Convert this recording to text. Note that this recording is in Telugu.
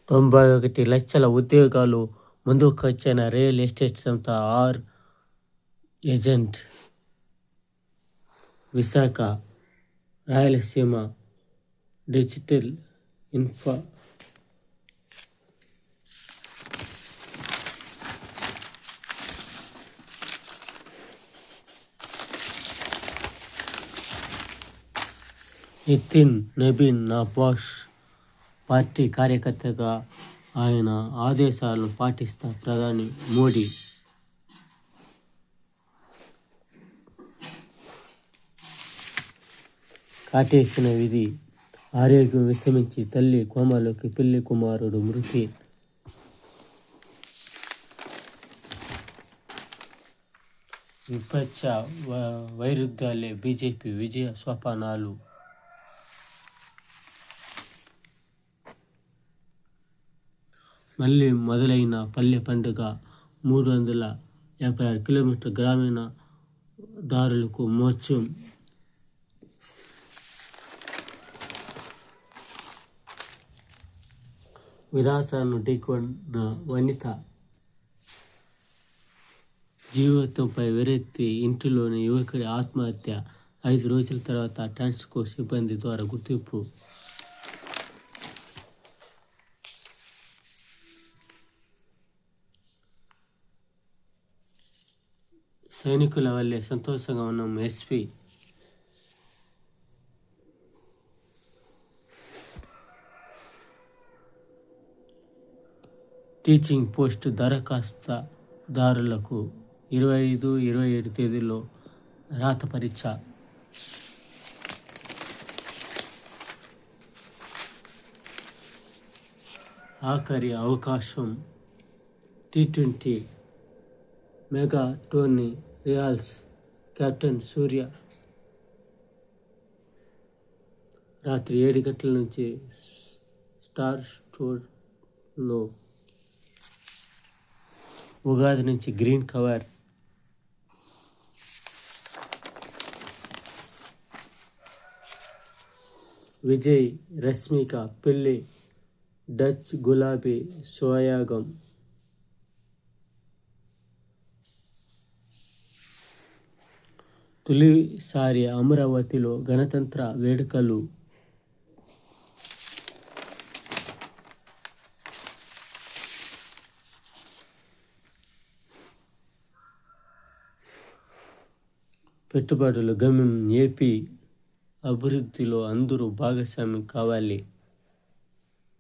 91 లక్షల ఉద్యోగాలు ముందుకొచ్చిన రియల్ ఎస్టేట్ సంస్థ R agent Visakha Rayalaseema digital infra Nitin Nabin నా బాస్ పార్టీ కార్యకర్తగా ఆయన ఆదేశాలను పాటిస్తా ప్రధాని మోడీ. కాటేసిన విధి ఆరోగ్యం విషమించి తల్లి కోమలోకి పెళ్లి కుమారుడు మృతి. విపక్ష వైరుధ్యాలే బీజేపీ విజయ సోపానాలు. మళ్ళీ మొదలైన పల్లె పండుగ. 356 కిలోమీటర్ల గ్రామీణ దారులకు మోక్షం. విధాతను ఢీకొన్న వనిత. జీవితంపై వెరెత్తి ఇంటిలోని యువకుడి ఆత్మహత్య. 5 రోజుల తర్వాత ట్రాన్స్కో సిబ్బంది ద్వారా గుర్తింపు. సైనికుల వల్లే సంతోషంగా ఉన్నాం ఎస్పీ. టీచింగ్ పోస్ట్ దరఖాస్తుదారులకు 25, 27 తేదీల్లో రాత పరీక్ష. ఆఖరి అవకాశం. టీ20 మెగా టోర్నీ రియాల్స్ కెప్టెన్ సూర్య రాత్రి 7 గంటల నుంచి స్టార్ స్టోర్లో. ఉగాది నుంచి గ్రీన్ కవర్. విజయ్ రష్మిక పెళ్లి డచ్ గులాబీ సోయాగం. తొలిసారి అమరావతిలో గణతంత్ర వేడుకలు. పెట్టుబడులు గమ్యం ఏపీ అభివృద్ధిలో అందరూ భాగస్వామ్యం కావాలి.